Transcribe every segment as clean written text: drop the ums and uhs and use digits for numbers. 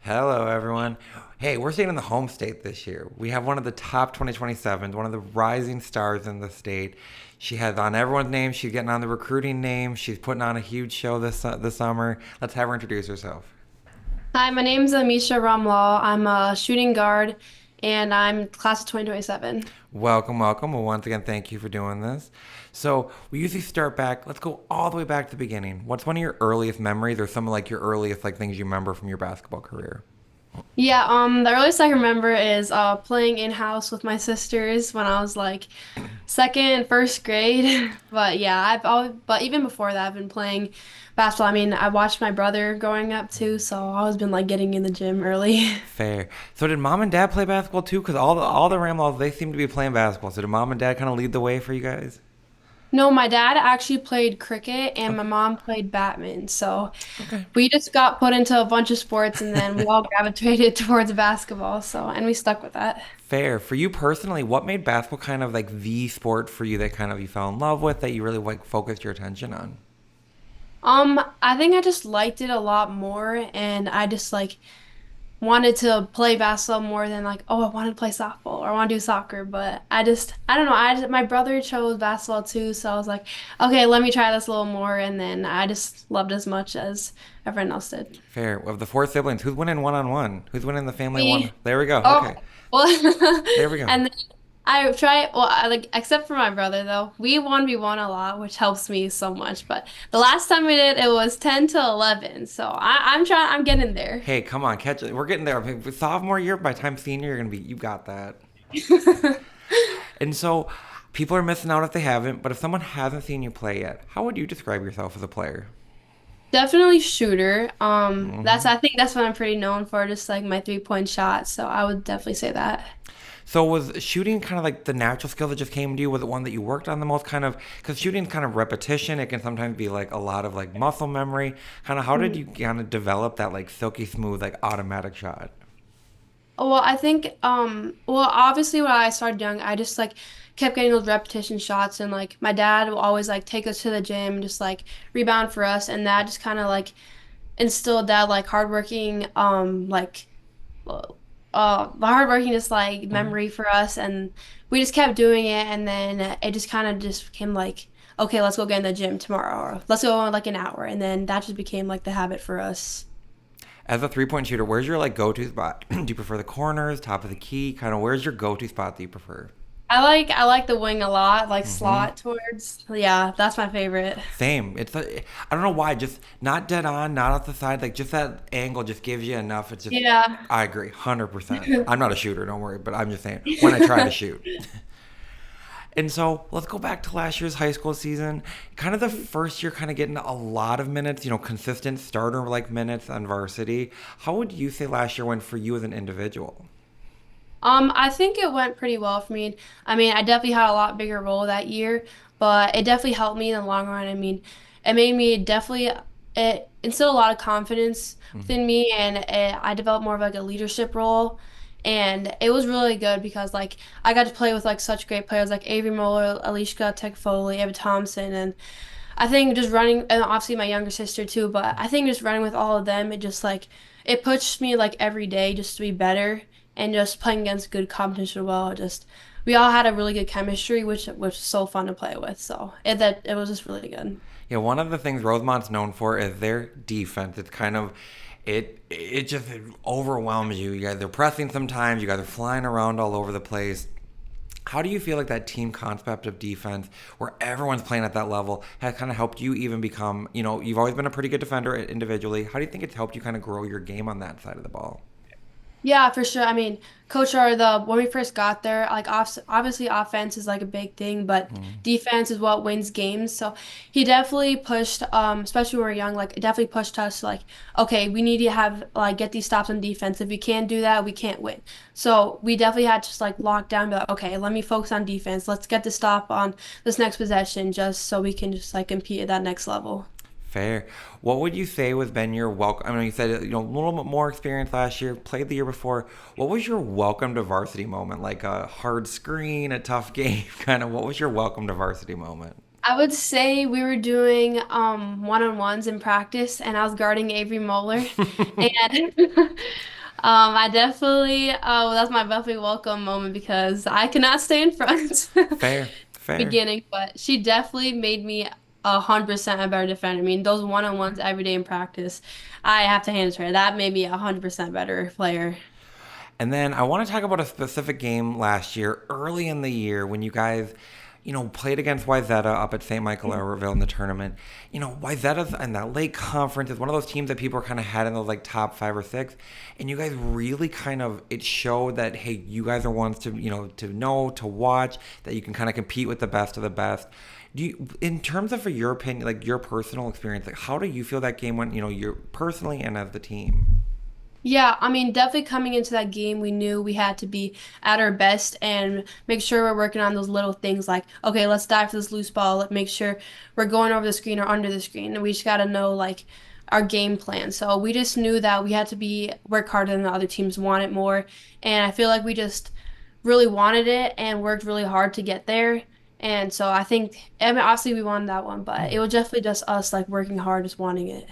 Hello, everyone. Hey, we're staying in the home state this year. We have one of the top 2027s, one of the rising stars in the state. She has on everyone's name. She's getting on the recruiting name. She's putting on a huge show this summer. Let's have her introduce herself. Hi, my name's Amisha Ramlall. I'm a shooting guard and I'm class of 2027. Welcome, welcome. Well, once again, thank you for doing this. So we usually start back. Let's go all the way back to the beginning. What's one of your earliest memories, or some of like your earliest like things you remember from your basketball career? Yeah, the earliest I can remember is playing in-house with my sisters when I was like second, first grade. But yeah, but even before that, I've been playing basketball. I mean, I watched my brother growing up too, so I've always been like getting in the gym early. Fair. So did mom and dad play basketball too? Because all the Ramlaws, they seem to be playing basketball. So did mom and dad kind of lead the way for you guys? No, my dad actually played cricket and my Okay. mom played badminton. So Okay. we just got put into a bunch of sports and then we all gravitated towards basketball. So, and we stuck with that. Fair. For you personally, what made basketball kind of like the sport for you that kind of you fell in love with, that you really like focused your attention on? I think I just liked it a lot more and I just like wanted to play basketball more than like, oh, I wanted to play softball or I want to do soccer. But I don't know. My brother chose basketball too. So I was like, okay, let me try this a little more. And then I just loved as much as everyone else did. Fair. Of the four siblings, who's winning one on one? Who's winning the family one? Me. There we go. Oh, Okay. well, There we go. and then I try, well, I like, except for my brother though, we 1v1 a lot, which helps me so much. But the last time we did, it was 10 to 11. So I'm getting there. Hey, come on, catch it. We're getting there. I mean, sophomore year, by the time senior, you're gonna be. You got that. And so, people are missing out if they haven't. But if someone hasn't seen you play yet, how would you describe yourself as a player? Definitely shooter. Hmm. I think that's what I'm pretty known for, just like my 3-point shot. So I would definitely say that. So was shooting kind of like the natural skill that just came to you? Was it one that you worked on the most? Kind of because shooting kind of repetition. It can sometimes be like a lot of like muscle memory. Kind of how did you kind of develop that like silky smooth like automatic shot? Well, I think, well, obviously when I started young, I just like kept getting those repetition shots and like my dad will always like take us to the gym and just like rebound for us and that just kind of like instilled that like hardworking, the hardworking just like Hmm. memory for us and we just kept doing it and then it just kind of just became like, okay, let's go get in the gym tomorrow or let's go in like an hour and then that just became like the habit for us. As a 3 point shooter, where's your like go to spot? Do you prefer the corners, top of the key? Kind of where's your go to spot that you prefer? I like the wing a lot, like Hmm. slot towards. Yeah, that's my favorite. Same. I don't know why. Just not dead on, not off the side. Like just that angle just gives you enough. It's just. Yeah. I agree, 100%. I'm not a shooter, don't worry. But I'm just saying when I try to shoot. And so let's go back to last year's high school season. Kind of the first year, kind of getting a lot of minutes, consistent starter like minutes on varsity. How would you say last year went for you as an individual? I think it went pretty well for me. I mean, I definitely had a lot bigger role that year, but it definitely helped me in the long run. I mean, it made me definitely it instilled a lot of confidence Mhm. within me, and I developed more of like a leadership role. And it was really good because like I got to play with like such great players like Avery Moeller, Alishka Tech Foley, Eva Thompson, and I think just running, and obviously my younger sister too, but I think just running with all of them, it just like, it pushed me like every day just to be better and just playing against good competition as well. Just, we all had a really good chemistry, which was so fun to play with. So it was just really good. Yeah, one of the things Rosemont's known for is their defense. It's kind of it just overwhelms you. You guys are pressing sometimes. You guys are flying around all over the place. How do you feel like that team concept of defense, where everyone's playing at that level, has kind of helped you even become? You've always been a pretty good defender individually. How do you think it's helped you kind of grow your game on that side of the ball? Yeah, for sure. I mean, Coach R, when we first got there, like obviously offense is like a big thing, but Mm. defense is what wins games. So he definitely pushed, especially when we were young, like definitely pushed us to like, okay, we need to have like get these stops on defense. If we can't do that, we can't win. So we definitely had to just like lock down, be like, okay, let me focus on defense. Let's get the stop on this next possession, just so we can just like compete at that next level. Fair. What would you say was been your welcome? I mean, you said a little bit more experience last year, played the year before. What was your welcome to varsity moment? Like a hard screen, a tough game, kind of. What was your welcome to varsity moment? I would say we were doing one-on-ones in practice and I was guarding Avery Moeller and I definitely, that's my Buffy welcome moment because I cannot stay in front Fair, fair. beginning, but she definitely made me 100% a better defender. I mean, those one-on-ones every day in practice, I have to hand it to her. That made me 100% better player. And then I want to talk about a specific game last year, early in the year, when you guys, played against Wyzetta up at St. Michael Everville in the tournament. Wyzetta's in that late conference is one of those teams that people are kind of had in those like top 5 or 6, and you guys really kind of it showed that hey, you guys are ones to to watch, that you can kind of compete with the best of the best. Do you, in terms of for your opinion, like your personal experience, like how do you feel that game went? You personally and as the team. Yeah, I mean, definitely coming into that game, we knew we had to be at our best and make sure we're working on those little things like, okay, let's dive for this loose ball. Let's make sure we're going over the screen or under the screen. And we just got to know like our game plan. So we just knew that we had to be work harder than the other teams wanted more. And I feel like we just really wanted it and worked really hard to get there. And so I think, I mean, obviously we won that one, but it was definitely just us like working hard, just wanting it.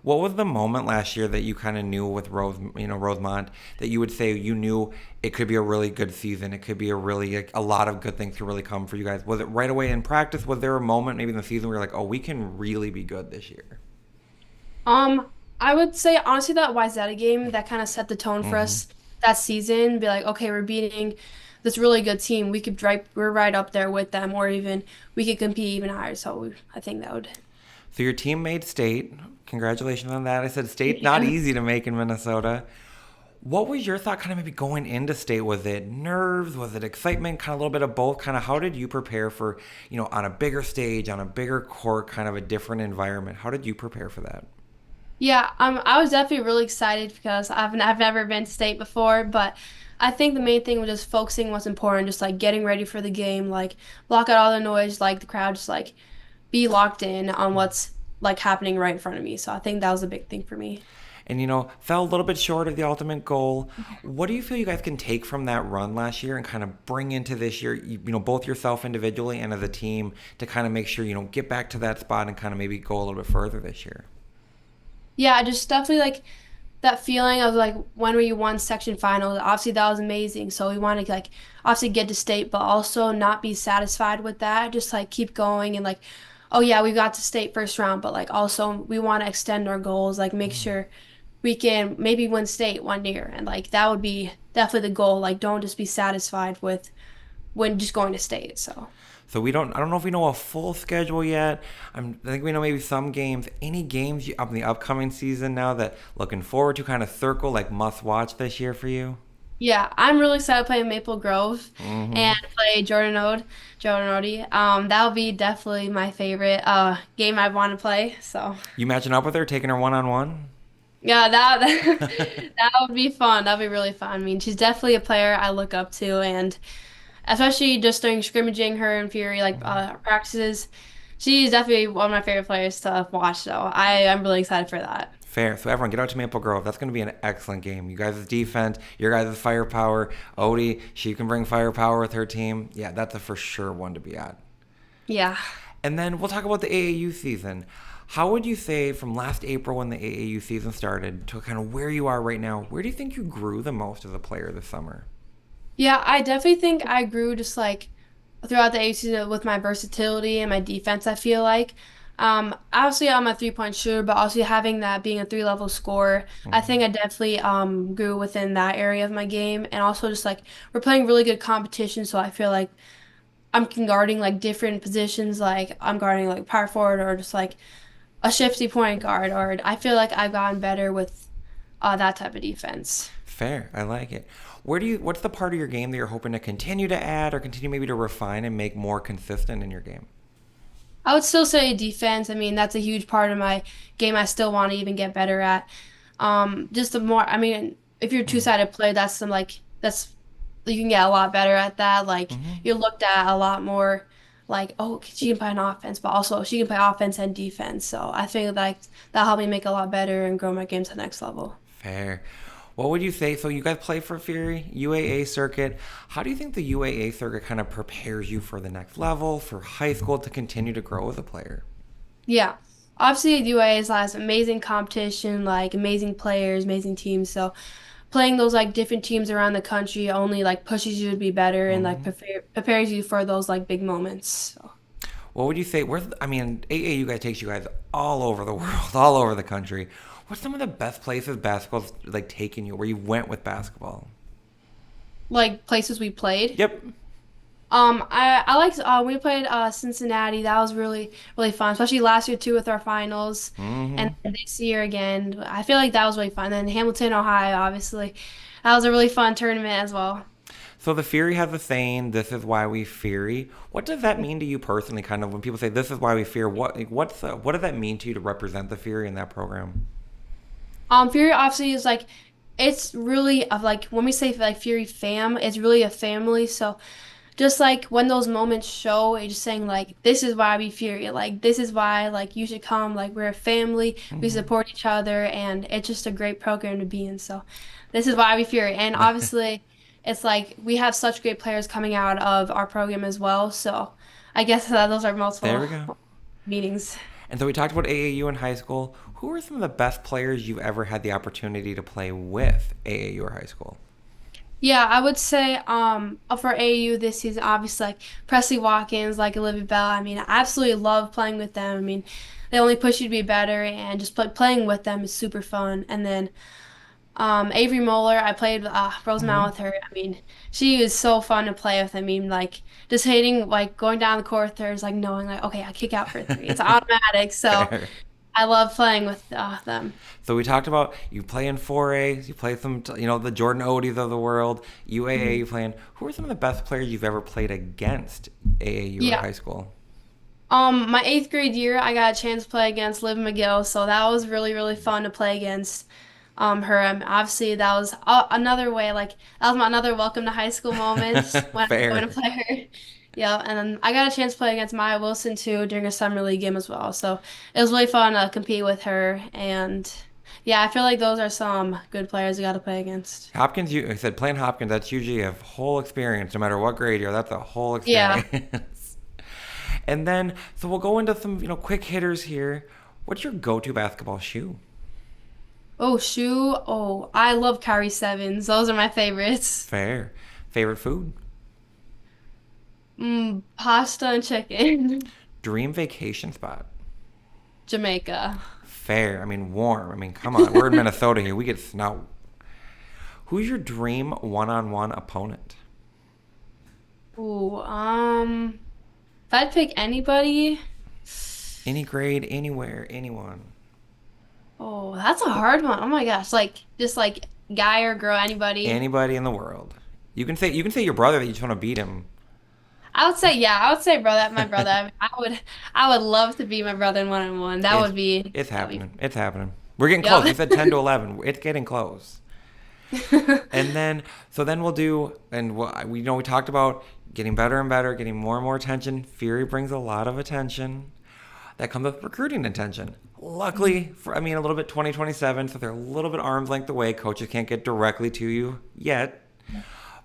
What was the moment last year that you kind of knew with Rosemont, that you would say you knew it could be a really good season? It could be a really like, a lot of good things to really come for you guys. Was it right away in practice? Was there a moment maybe in the season where you're like, oh, we can really be good this year? Um, I would say honestly that Wyzetta game that kind of set the tone for Hmm. us that season. Be like, okay, we're beating this really good team. We're right up there with them, or even we could compete even higher. So I think that would. So your team made state. Congratulations on that. I said state not Yeah. easy to make in Minnesota. What was your thought kind of maybe going into state? Was it nerves? Was it excitement? Kind of a little bit of both. Kind of how did you prepare for, on a bigger stage, on a bigger court, kind of a different environment? How did you prepare for that? Yeah, I was definitely really excited because I've never been to state before, but I think the main thing was just focusing what's important, just like getting ready for the game, like block out all the noise, like the crowd, just like be locked in on what's like happening right in front of me. So I think that was a big thing for me. And fell a little bit short of the ultimate goal. What do you feel you guys can take from that run last year and kind of bring into this year, both yourself individually and as a team, to kind of make sure get back to that spot and kind of maybe go a little bit further this year? Yeah, I just definitely like that feeling of like when we won section finals. Obviously, that was amazing. So we want to like obviously get to state, but also not be satisfied with that. Just like keep going and like, oh yeah, we got to state first round, but like also we want to extend our goals, like make sure we can maybe win state one year, and like that would be definitely the goal. Like don't just be satisfied with when just going to state. So. So I don't know if we know a full schedule yet. I think we know maybe some games. Any games up in the upcoming season now that looking forward to kind of circle like must watch this year for you? Yeah, I'm really excited to play Maple Grove Hmm. and play Jordan Odie. That'll be definitely my favorite game I want to play. So You matching up with her, taking her one on one? yeah, that that would be fun. That'd be really fun. I mean, she's definitely a player I look up to, and especially just during scrimmaging her and Fury like practices, she's definitely one of my favorite players to watch. So I'm really excited for that. Fair. So everyone, get out to Maple Grove. That's going to be an excellent game. You guys' defense, your guys' firepower. Odie, she can bring firepower with her team. Yeah, that's a for sure one to be at. Yeah. And then we'll talk about the AAU season. How would you say from last April when the AAU season started to kind of where you are right now, where do you think you grew the most as a player this summer? Yeah, I definitely think I grew just like throughout the ACC with my versatility and my defense, I feel like. Obviously I'm a three-point shooter, but also having that being a three-level scorer, I think I definitely grew within that area of my game. And also just like we're playing really good competition, so I feel like I'm guarding like different positions, like I'm guarding like power forward or just like a shifty point guard, or I feel like I've gotten better with that type of defense. Fair. I like it. What's the part of your game that you're hoping to continue to add or continue maybe to refine and make more consistent in your game? I would still say defense. I mean, that's a huge part of my game I still want to even get better at. Just the more, I mean, if you're a two-sided player, that's some like that's you can get a lot better at that. Like Hmm. you're looked at a lot more like, oh, she can play an offense, but also she can play offense and defense. So I think like that helped me make a lot better and grow my game to the next level. Fair. What would you say? So you guys play for Fury, UAA circuit. How do you think the UAA circuit kind of prepares you for the next level, for high school to continue to grow as a player? Yeah. Obviously, UA has amazing competition, like amazing players, amazing teams. So playing those like different teams around the country only like pushes you to be better and like Hmm. prepares you for those like big moments. So. What would you say? I mean, AAU guys takes you guys all over the world, all over the country. What's some of the best places basketball's like taken you, where you went with basketball? Like places we played. Yep. I liked we played Cincinnati. That was really fun, especially last year too with our finals, Hmm. and this year again. I feel like that was really fun. Then Hamilton, Ohio, obviously, that was a really fun tournament as well. So the Fury has a saying, "This is why we Fury." What does that mean to you personally? Kind of when people say, "This is why we fear," what does that mean to you to represent the Fury in that program? Fury obviously is like it's really of like when we say like Fury fam, it's really a family. So just like when those moments show, it's just saying like this is why we Fury, like this is why like you should come, like we're a family, we Hmm. support each other, and it's just a great program to be in. So this is why we Fury, and obviously it's like we have such great players coming out of our program as well. So I guess those are There multiple we go. meanings. And so we talked about AAU in high school. Who are some of the best players you've ever had the opportunity to play with, AAU or high school? Yeah, I would say for AU this season, obviously like Presley Watkins, like Olivia Bell. I mean, I absolutely love playing with them. I mean, they only push you to be better, and just playing with them is super fun. And then Avery Moeller, I played Hmm. Rosemount with her. I mean, she is so fun to play with. I mean, like just hitting, like going down the court with her is like knowing like okay, I kick out for three. It's automatic. So Fair. I love playing with them. So we talked about you play in 4A, you play some, the Jordan Odies of the world, UAA, Mhm. you playing. Who are some of the best players you've ever played against, AAU or Yeah. high school? My eighth grade year, I got a chance to play against Liv McGill, so that was really fun to play against her. Obviously, that was another way, like that was my another welcome to high school moment when I was going to Fair. play her. Yeah, and then I got a chance to play against Maya Wilson too during a summer league game as well. So it was really fun to compete with her, and yeah, I feel like those are some good players I got to play against. Hopkins, I said playing Hopkins, that's usually a whole experience, no matter what grade you're, that's a whole Yeah. experience. And then, so we'll go into some, quick hitters here. What's your go-to basketball shoe? Oh, shoe. Oh, I love Kyrie Sevens. Those are my favorites. Fair. Favorite food? Pasta and chicken. Dream vacation spot? Jamaica. Fair. I mean, warm. I mean, come on. We're in Minnesota here. We get snow. Who's your dream one-on-one opponent? Ooh, if I'd pick anybody, Any grade, anywhere, anyone. oh, that's a hard one. Oh my gosh, like just like guy or girl, anybody. Anybody in the world. You can say your brother that you just want to beat him. I would say yeah, I would say brother, my brother. I would love to be my brother in one-on-one. It's it's That'd happening. It's happening. We're getting close. You be said 10 to 11. It's getting close. yep. And then so then we'll do and we talked about getting better and better, getting more and more attention. Fury brings a lot of attention. That comes with recruiting attention. Luckily, I mean, a little bit 2027, so they're a little bit arm's length away. Coaches can't get directly to you yet.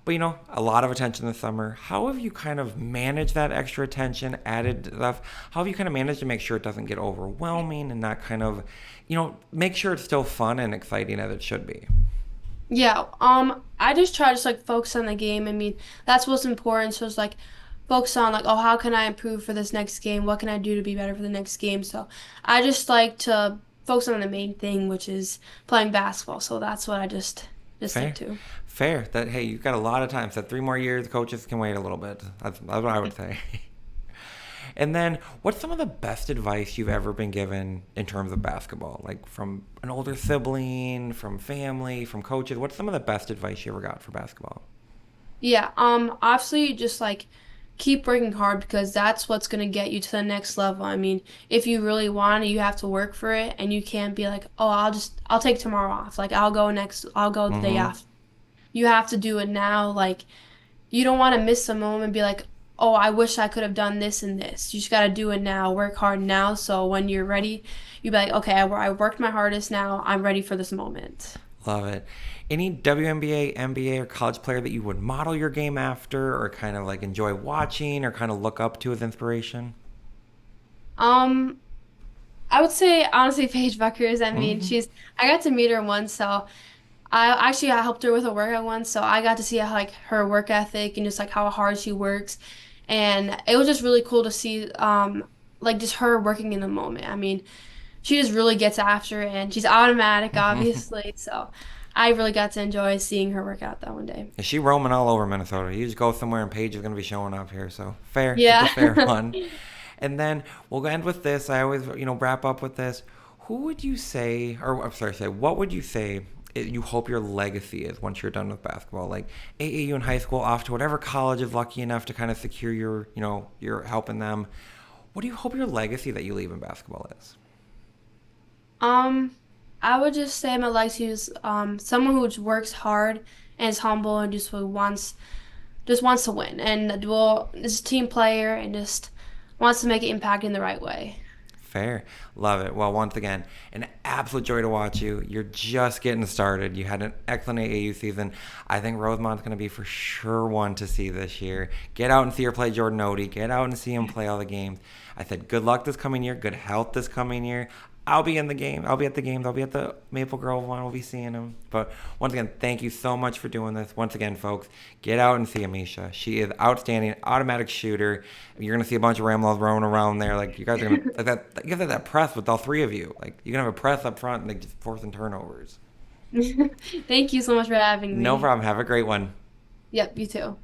But a lot of attention this summer. How have you kind of managed that extra attention, added stuff? How have you kind of managed to make sure it doesn't get overwhelming and not kind of, make sure it's still fun and exciting as it should be? Yeah, I just try to just like focus on the game. I mean, that's what's important. So it's like focus on like, oh, how can I improve for this next game? What can I do to be better for the next game? So I just like to focus on the main thing, which is playing basketball. So that's what I just stick Fair. to. Fair. That, hey, you've got a lot of time. So 3 more years, coaches can wait a little bit. That's what I would say. And then, what's some of the best advice you've ever been given in terms of basketball? Like from an older sibling, from family, from coaches? What's some of the best advice you ever got for basketball? Yeah, obviously just like keep working hard because that's what's gonna get you to the next level. I mean, if you really want it, you have to work for it and you can't be like, "Oh, I'll take tomorrow off. Like I'll go the day Mm-hmm. after." You have to do it now. Like you don't want to miss a moment and be like, "Oh, I wish I could have done this and this." You just got to do it now. Work hard now so when you're ready, you be like, "Okay, I worked my hardest now. I'm ready for this moment." Love it. Any WNBA, NBA, or college player that you would model your game after, or kind of like enjoy watching, or kind of look up to as inspiration? Um I would say honestly Paige Buckers. I mean, Mm-hmm. I got to meet her once, so I helped her with a workout once, so I got to see how, like her work ethic and just like how hard she works, and it was just really cool to see like just her working in the moment. I mean, she just really gets after it, and she's automatic, obviously. So I really got to enjoy seeing her work out that one day. Is she roaming all over Minnesota? You just go somewhere and Paige is going to be showing up here. So fair. It's a Yeah. fair one. And then we'll end with this. I always, wrap up with this. Who would you say, or I'm sorry, what would you say you hope your legacy is once you're done with basketball? Like AAU in high school, off to whatever college is lucky enough to kind of secure you're helping them. What do you hope your legacy that you leave in basketball is? Um, I would just say my legacy is someone who just works hard and is humble and just wants to win and is a team player and just wants to make an impact in the right way. Fair. Love it. Well, once again, an absolute joy to watch you. You're just getting started. You had an excellent AAU season. I think Rosemont's going to be for sure one to see this year. Get out and see her play Jordan Odie. Get out and see him play all the games. I said good luck this coming year. Good health this coming year. I'll be in the game. I'll be at the games. I'll be at the Maple Grove one. We'll be seeing him. But once again, thank you so much for doing this. Once again, folks, get out and see Amisha. She is outstanding, automatic shooter. You're gonna see a bunch of Ramlalls roaming around there. Like you guys are gonna like that. You guys have that press with all three of you. Like you can have a press up front and like just forcing turnovers. Thank you so much for having No me. problem. Have a great one. Yep, you too.